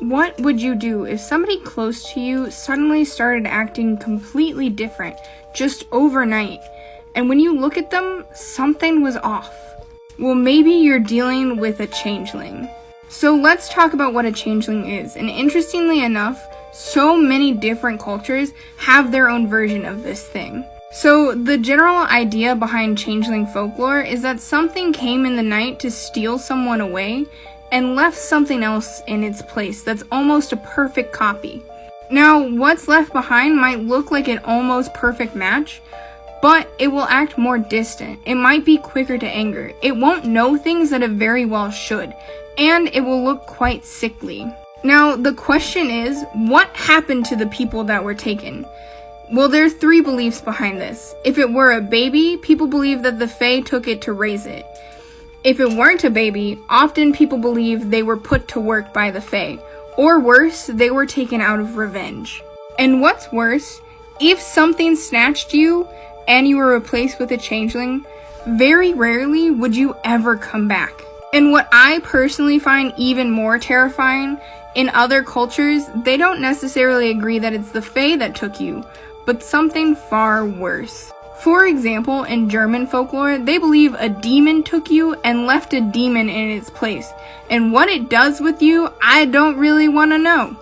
What would you do if somebody close to you suddenly started acting completely different, just overnight, and when you look at them, something was off? Well, maybe you're dealing with a changeling. So let's talk about what a changeling is, and interestingly enough, so many different cultures have their own version of this thing. So the general idea behind changeling folklore is that something came in the night to steal someone away and left something else in its place that's almost a perfect copy. Now, what's left behind might look like an almost perfect match, but it will act more distant. It might be quicker to anger. It won't know things that it very well should, and it will look quite sickly. Now, the question is, what happened to the people that were taken? Well, there are 3 beliefs behind this. If it were a baby, people believe that the Fae took it to raise it. If it weren't a baby, often people believe they were put to work by the Fae, or worse, they were taken out of revenge. And what's worse, if something snatched you and you were replaced with a changeling, very rarely would you ever come back. And what I personally find even more terrifying, in other cultures, they don't necessarily agree that it's the Fae that took you, but something far worse. For example, in German folklore, they believe a demon took you and left a demon in its place. And what it does with you, I don't really want to know.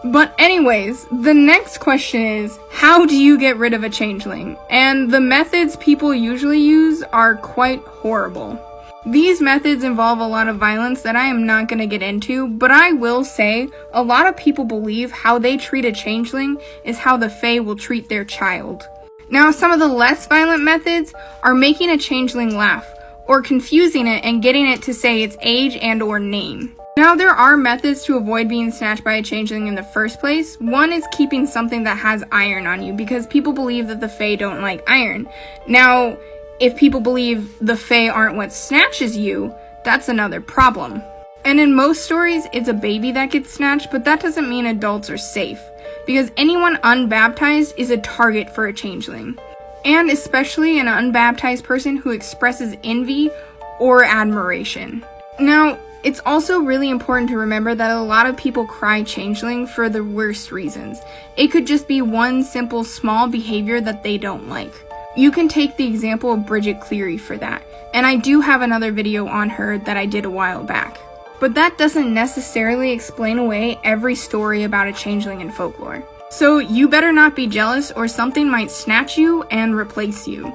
But anyways, the next question is, how do you get rid of a changeling? And the methods people usually use are quite horrible. These methods involve a lot of violence that I am not going to get into, but I will say a lot of people believe how they treat a changeling is how the Fae will treat their child. Now, some of the less violent methods are making a changeling laugh, or confusing it and getting it to say its age and or name. Now, there are methods to avoid being snatched by a changeling in the first place. One is keeping something that has iron on you, because people believe that the Fae don't like iron. Now, if people believe the Fae aren't what snatches you, that's another problem. And in most stories, it's a baby that gets snatched, but that doesn't mean adults are safe, because anyone unbaptized is a target for a changeling. And especially an unbaptized person who expresses envy or admiration. Now, it's also really important to remember that a lot of people cry changeling for the worst reasons. It could just be one simple small behavior that they don't like. You can take the example of Bridget Cleary for that, and I do have another video on her that I did a while back. But that doesn't necessarily explain away every story about a changeling in folklore. So you better not be jealous or something might snatch you and replace you.